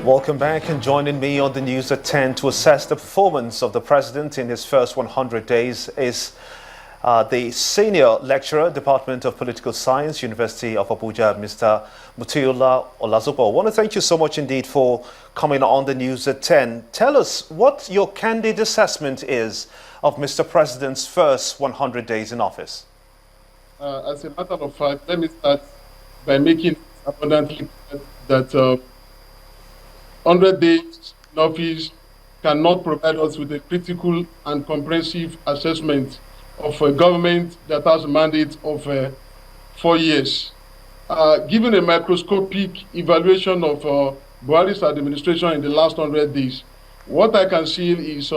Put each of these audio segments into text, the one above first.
Welcome back, and joining me on the news at 10 to assess the performance of the president in his first 100 days is the senior lecturer, Department of Political Science, University of Abuja, Mr. Mutiyola-Olazupo. I want to thank you so much indeed for coming on the news at 10. Tell us what your candid assessment is of Mr. President's first 100 days in office. As a matter of fact, let me start by making abundantly clear that 100 days in office cannot provide us with a critical and comprehensive assessment of a government that has a mandate of 4 years. Given a microscopic evaluation of Buhari's administration in the last 100 days, what I can see is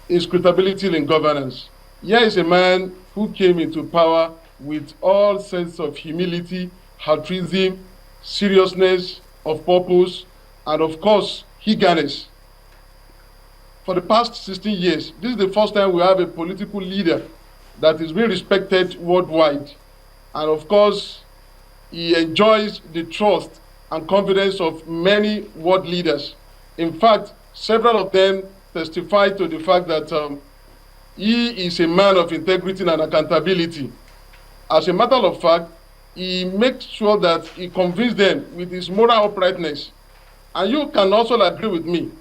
inscrutability in governance. Here is a man who came into power with all sense of humility, altruism, seriousness of purpose, and of course, eagerness. For the past 16 years, this is the first time we have a political leader that is being respected worldwide. And of course, he enjoys the trust and confidence of many world leaders. In fact, several of them testify to the fact that he is a man of integrity and accountability. As a matter of fact, he makes sure that he convinces them with his moral uprightness. And you can also agree with me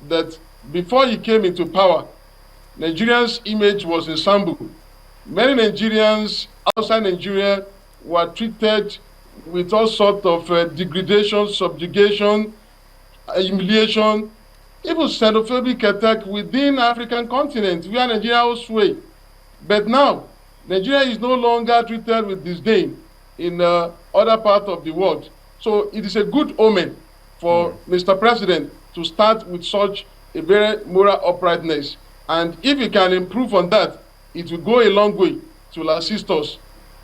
that before he came into power, Nigerians' image was in Sambu. Many Nigerians outside Nigeria were treated with all sorts of degradation, subjugation, humiliation, even xenophobic attack within African continent, where Nigeria was sway. But now, Nigeria is no longer treated with disdain in other parts of the world. So it is a good omen for Mr. President to start with such a very moral uprightness. And if he can improve on that, it will go a long way to assist us.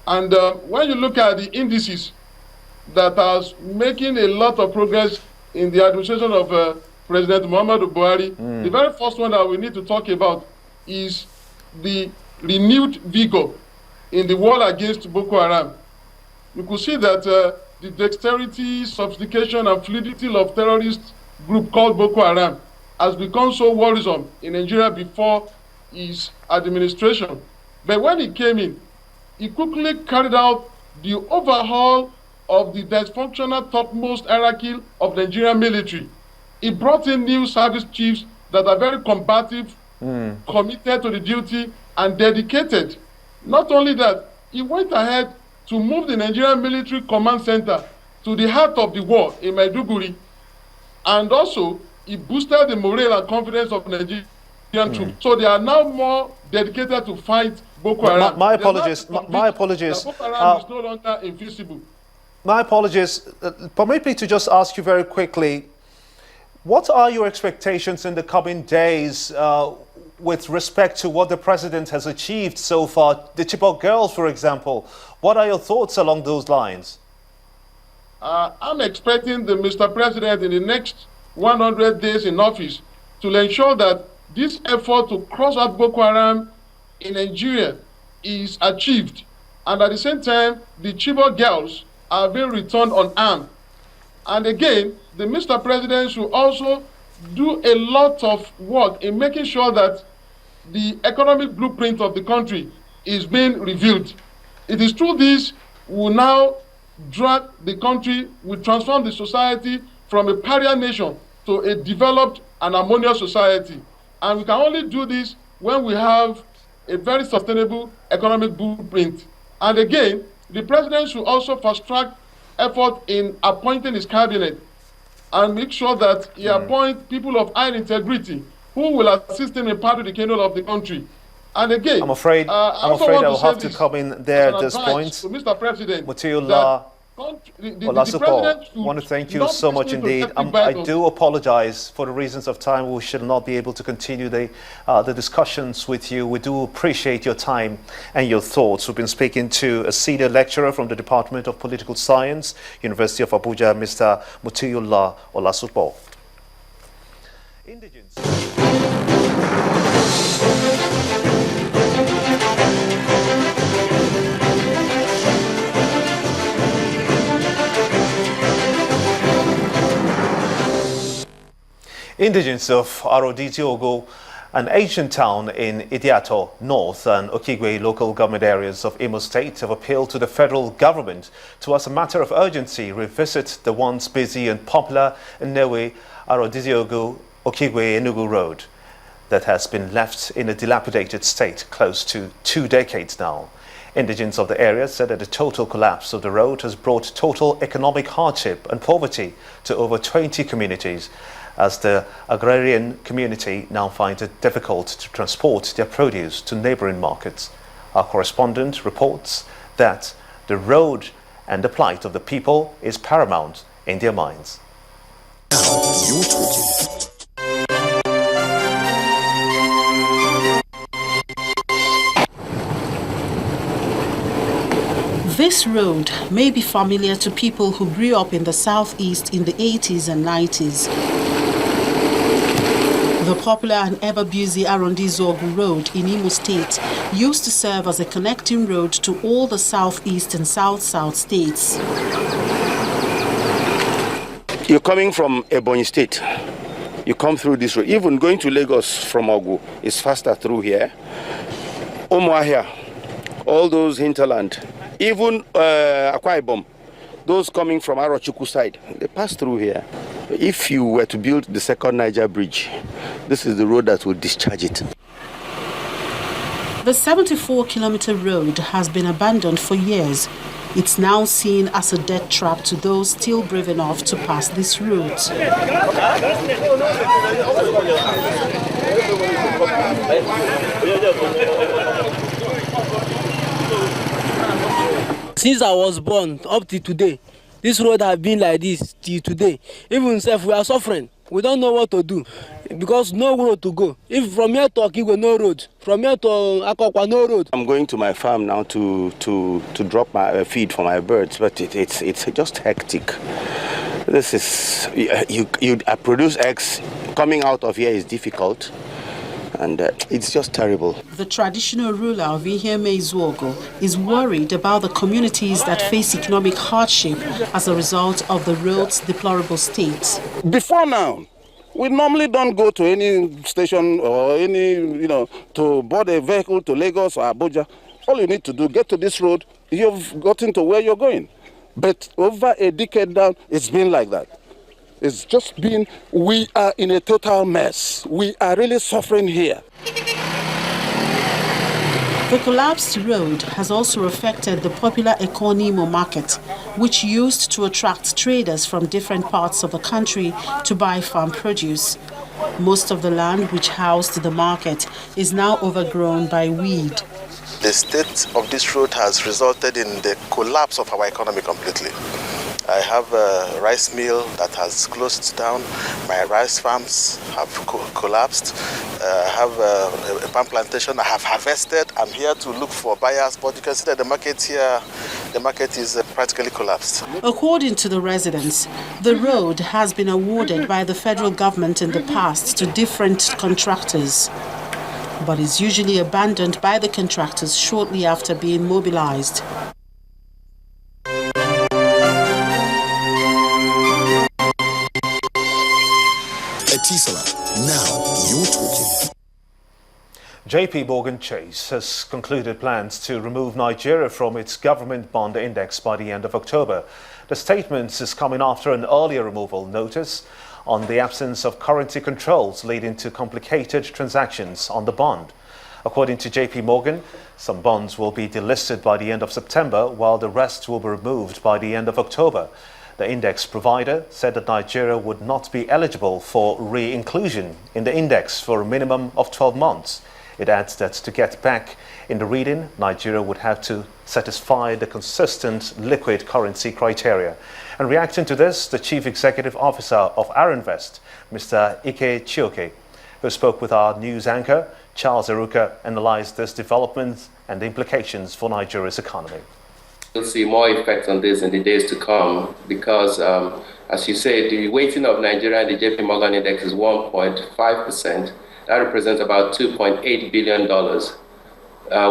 And when you look at the indices that are making a lot of progress in the administration of President Muhammadu Buhari, the very first one that we need to talk about is the renewed vigor in the war against Boko Haram. You could see that the dexterity, sophistication, and fluidity of terrorist group called Boko Haram has become so worrisome in Nigeria before his administration. But when he came in, he quickly carried out the overhaul of the dysfunctional topmost hierarchy of the Nigerian military. He brought in new service chiefs that are very combative, committed to the duty, and dedicated. Not only that, he went ahead to move the Nigerian Military Command Center to the heart of the war in Maiduguri. And also, he boosted the morale and confidence of Nigerian troops. So they are now more dedicated to fight Boko Haram. My apologies. My apologies. Boko Haram is no longer invisible. My apologies. Permit me to just ask you very quickly, what are your expectations in the coming days with respect to what the president has achieved so far? The Chibok girls, for example. What are your thoughts along those lines? I'm expecting the Mr. President in the next 100 days in office to ensure that this effort to cross out Boko Haram in Nigeria is achieved. And at the same time, the Chibok girls are being returned unarmed. And again, the Mr. President should also do a lot of work in making sure that the economic blueprint of the country is being revealed. It is through this we will now drag the country, we transform the society from a pariah nation to a developed and harmonious society. And we can only do this when we have a very sustainable economic blueprint. And again, the president should also fast-track effort in appointing his cabinet and make sure that he appoints people of high integrity who will assist him in part of the kingdom of the country. And again, I'm afraid I will have to come in there at this point. To Mr. President, Mutiyola-Olazupo, I want to thank you so much indeed. I do apologize for the reasons of time. We should not be able to continue the discussions with you. We do appreciate your time and your thoughts. We've been speaking to a senior lecturer from the Department of Political Science, University of Abuja, Mr. Mutiyola-Olazupo. Indigents. Indigents of Delisting.Idowu, an ancient town in Idiato North and Okigwe local government areas of Imo State, have appealed to the federal government to, as a matter of urgency, revisit the once busy and popular Nnewi Delisting.Idowu Okigwe Enugu Road that has been left in a dilapidated state close to 2 decades now. Indigents of the area said that the total collapse of the road has brought total economic hardship and poverty to over 20 communities, as the agrarian community now finds it difficult to transport their produce to neighboring markets. Our correspondent reports that the road and the plight of the people is paramount in their minds. Now you're talking. This road may be familiar to people who grew up in the southeast in the 80s and 90s. The popular and ever-busy Delisting.Idowu Road in Imo State used to serve as a connecting road to all the southeast and south-south states. You're coming from Ebonyi State. You come through this road. Even going to Lagos from Ogu is faster through here. Umuahia, all those hinterland. Even Akwa Ibom, those coming from Arochukwu side, they pass through here. If you were to build the second Niger bridge, this is the road that would discharge it. The 74-kilometer road has been abandoned for years. It's now seen as a death trap to those still brave enough to pass this route. Since I was born up to today, this road has been like this till today. Even if we are suffering, we don't know what to do because no road to go. If from here to Okigwe, no road. From here to Akokwa, no road. I'm going to my farm now to drop my feed for my birds, but it's just hectic. This is you produce eggs. Coming out of here is difficult. And it's just terrible. The traditional ruler of Ihemezuogo is worried about the communities that face economic hardship as a result of the road's deplorable state. Before now, we normally don't go to any station or to board a vehicle to Lagos or Abuja. All you need to do, get to this road, you've gotten to where you're going. But over a decade now, it's been like that. It's just been, we are in a total mess. We are really suffering here. The collapsed road has also affected the popular Ekonimo market, which used to attract traders from different parts of the country to buy farm produce. Most of the land which housed the market is now overgrown by weed. The state of this road has resulted in the collapse of our economy completely. I have a rice mill that has closed down. My rice farms have collapsed. I have a palm plantation I have harvested. I'm here to look for buyers, but you can see that the market here, the market is practically collapsed. According to the residents, the road has been awarded by the federal government in the past to different contractors, but is usually abandoned by the contractors shortly after being mobilized. Now you're talking. JP Morgan Chase has concluded plans to remove Nigeria from its government bond index by the end of October. The statement is coming after an earlier removal notice on the absence of currency controls leading to complicated transactions on the bond. According to JP Morgan, some bonds will be delisted by the end of September, while the rest will be removed by the end of October. The index provider said that Nigeria would not be eligible for re-inclusion in the index for a minimum of 12 months. It adds that to get back in the reading, Nigeria would have to satisfy the consistent liquid currency criteria. And reacting to this, the Chief Executive Officer of Arinvest, Mr. Ike Chioke, who spoke with our news anchor, Charles Eruka, analysed this development and the implications for Nigeria's economy. We'll see more effects on this in the days to come because, as you say, the weighting of Nigeria in the JP Morgan index is 1.5%. That represents about $2.8 billion.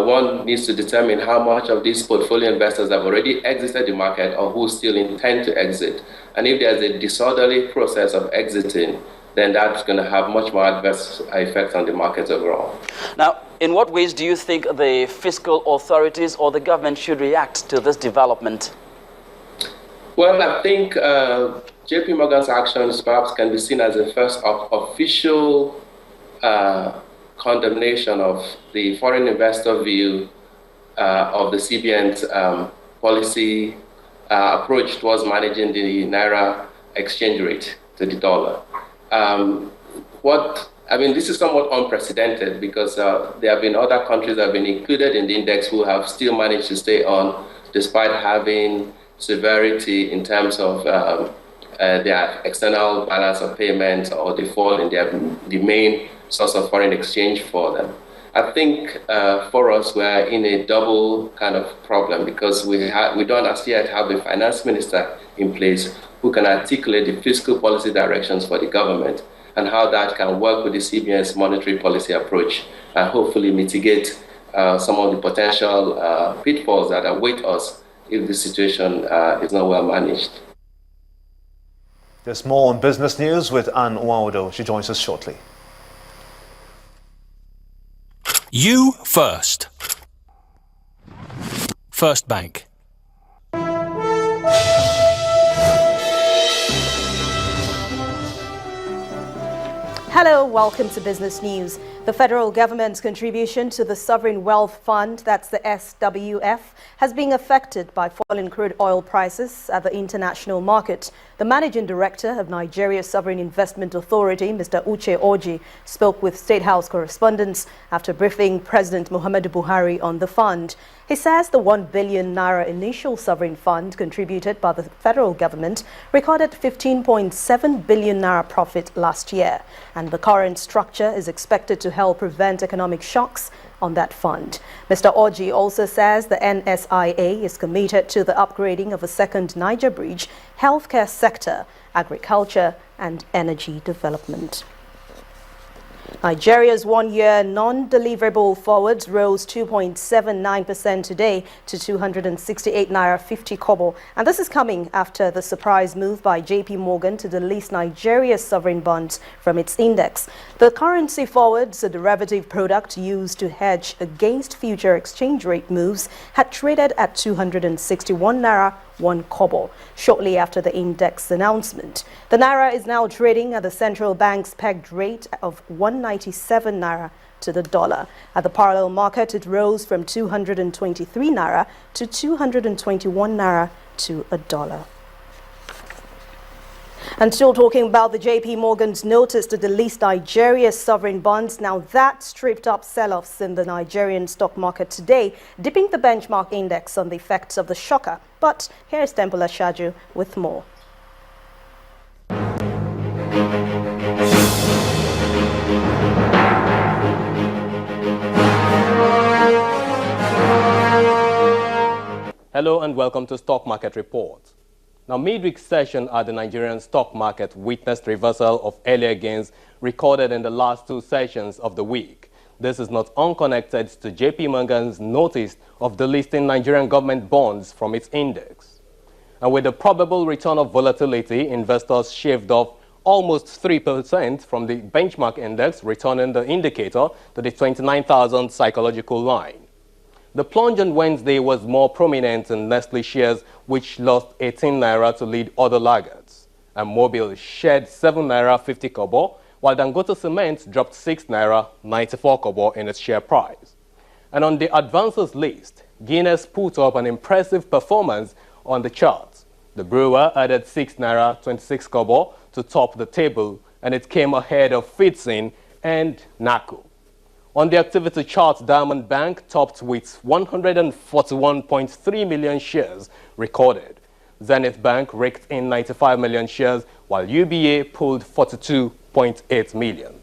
One needs to determine how much of these portfolio investors have already exited the market or who still intend to exit. And if there's a disorderly process of exiting, then that's going to have much more adverse effects on the markets overall. Now, in what ways do you think the fiscal authorities or the government should react to this development? Well, I think JP Morgan's actions perhaps can be seen as a first official condemnation of the foreign investor view of the CBN's policy approach towards managing the Naira exchange rate to the dollar. This is somewhat unprecedented because there have been other countries that have been included in the index who have still managed to stay on despite having severity in terms of their external balance of payments or default in the main source of foreign exchange for them. I think for us, we're in a double kind of problem because we don't as yet have a finance minister in place who can articulate the fiscal policy directions for the government and how that can work with the CBN's monetary policy approach and hopefully mitigate some of the potential pitfalls that await us if the situation is not well managed. There's more on business news with Anne Nwaudo. She joins us shortly. You first. First Bank. Hello, welcome to Business News. The federal government's contribution to the Sovereign Wealth Fund, that's the SWF, has been affected by falling crude oil prices at the international market. The managing director of Nigeria's Sovereign Investment Authority, Mr. Uche Orji, spoke with State House correspondents after briefing President Muhammadu Buhari on the fund. He says the 1 billion naira initial sovereign fund contributed by the federal government recorded 15.7 billion naira profit last year, and the current structure is expected to help prevent economic shocks on that fund. Mr. Orji also says the NSIA is committed to the upgrading of a second Niger bridge, healthcare sector, agriculture and energy development. Nigeria's one-year non-deliverable forwards rose 2.79% today to 268 naira 50 kobo, and this is coming after the surprise move by JP Morgan to delist Nigeria's sovereign bonds from its index. The currency forwards, a derivative product used to hedge against future exchange rate moves, had traded at 261 naira 1 kobo shortly after the index announcement. The naira is now trading at the central bank's pegged rate of 197 naira to the dollar. At the parallel market, it rose from 223 naira to 221 naira to a dollar. And still talking about the JP Morgan's notice to delist Nigeria's sovereign bonds, now that stripped up sell-offs in the Nigerian stock market today, dipping the benchmark index on the effects of the shocker. But here's Temple Ashaju with more. Hello and welcome to Stock Market Report. Now, midweek session at the Nigerian stock market witnessed reversal of earlier gains recorded in the last two sessions of the week. This is not unconnected to JP Morgan's notice of delisting Nigerian government bonds from its index. And with the probable return of volatility, investors shaved off almost 3% from the benchmark index, returning the indicator to the 29,000 psychological line. The plunge on Wednesday was more prominent in Nestle shares, which lost 18 naira to lead other laggards. And Mobil shed 7 naira 50 kobo, while Dangote Cement dropped 6 naira 94 kobo in its share price. And on the advances list, Guinness put up an impressive performance on the chart. The brewer added 6 naira 26 kobo to top the table, and it came ahead of Fitsin and NACO. On the activity chart, Diamond Bank topped with 141.3 million shares recorded. Zenith Bank raked in 95 million shares, while UBA pulled 42.8 million.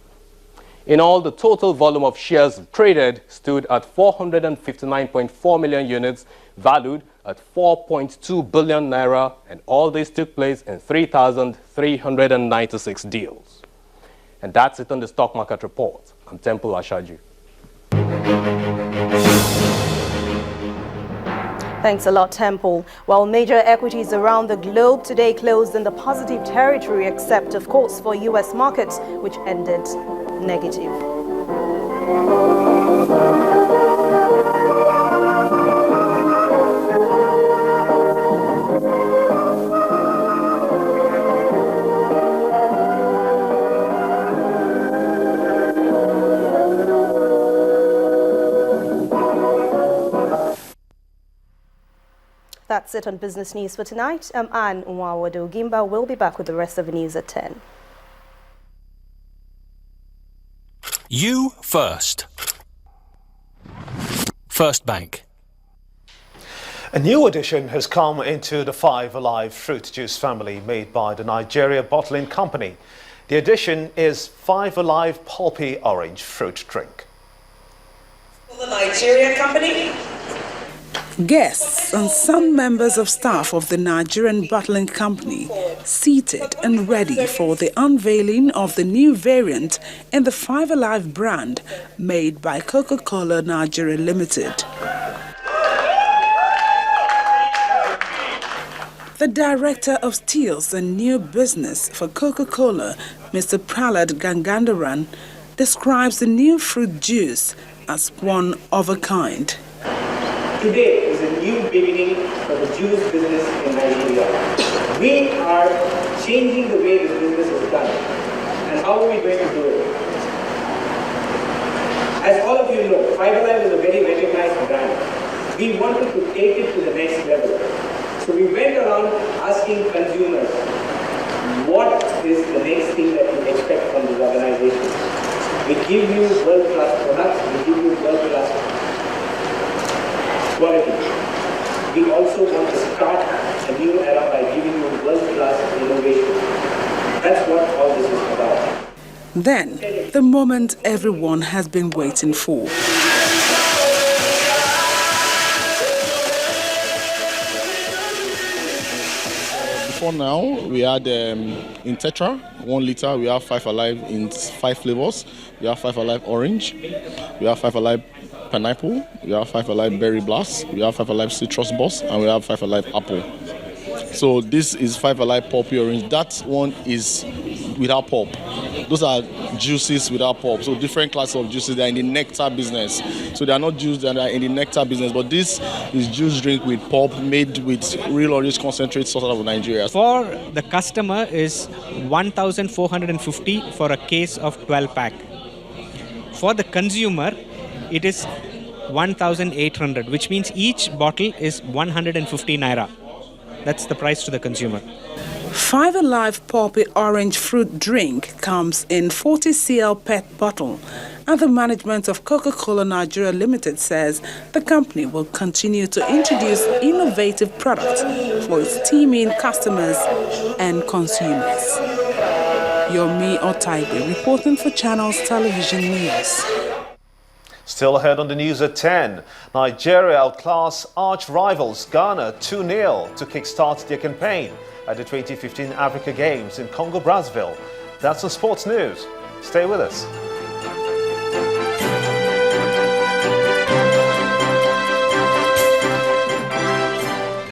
In all, the total volume of shares traded stood at 459.4 million units, valued at 4.2 billion naira, and all this took place in 3,396 deals. And that's it on the Stock Market Report. I'm Temple Ashaju. Thanks a lot, Temple. While major equities around the globe today closed in the positive territory, except, of course, for U.S. markets, which ended negative. That's it on Business News for tonight. I'm Anne Nwawado Gimba. We'll be back with the rest of the news at 10. You first. First Bank. A new addition has come into the Five Alive fruit juice family made by the Nigeria Bottling Company. The addition is Five Alive Pulpy Orange Fruit Drink. The Nigeria Company. Guests and some members of staff of the Nigerian Bottling Company seated and ready for the unveiling of the new variant in the Five Alive brand made by Coca-Cola Nigeria Limited. The Director of Stills and New Business for Coca-Cola, Mr. Prahlad Gangandaran, describes the new fruit juice as one of a kind. Today is a new beginning for the juice business in Nigeria. We are changing the way this business is done. And how are we going to do it? As all of you know, Five Alive is a very recognized brand. We wanted to take it to the next level. So we went around asking consumers, what is the next thing that you expect from this organization? We give you world-class products, we give you world-class quality. We also want to start a new era by giving you world-class innovation. That's what all this is about. Then, the moment everyone has been waiting for. Before now, we had in Tetra, 1 liter, we have Five Alive in 5 flavors. We have Five Alive Orange, we have Five Alive Pineapple, we have Five Alive Berry Blast, we have Five Alive Citrus Boss, and we have Five Alive Apple. So this is Five Alive Pulpy Orange. That one is without pulp. Those are juices without pulp. So different classes of juices. They are in the nectar business. So they are not juice, they are in the nectar business. But this is juice drink with pulp made with real orange concentrate sourced out of Nigeria. For the customer is 1,450 for a case of 12 pack. For the consumer, it is 1,800, which means each bottle is 150 naira. That's the price to the consumer. Five Alive Pulpy Orange Fruit Drink comes in 40 cl PET bottle, and the management of Coca-Cola Nigeria Limited says the company will continue to introduce innovative products for its teeming customers and consumers. Yomi Otaibe reporting for Channels Television News. Still ahead on the news at 10, Nigeria outclass arch rivals Ghana 2-0 to kickstart their campaign at the 2015 Africa Games in Congo-Brazzaville. That's on Sports News. Stay with us.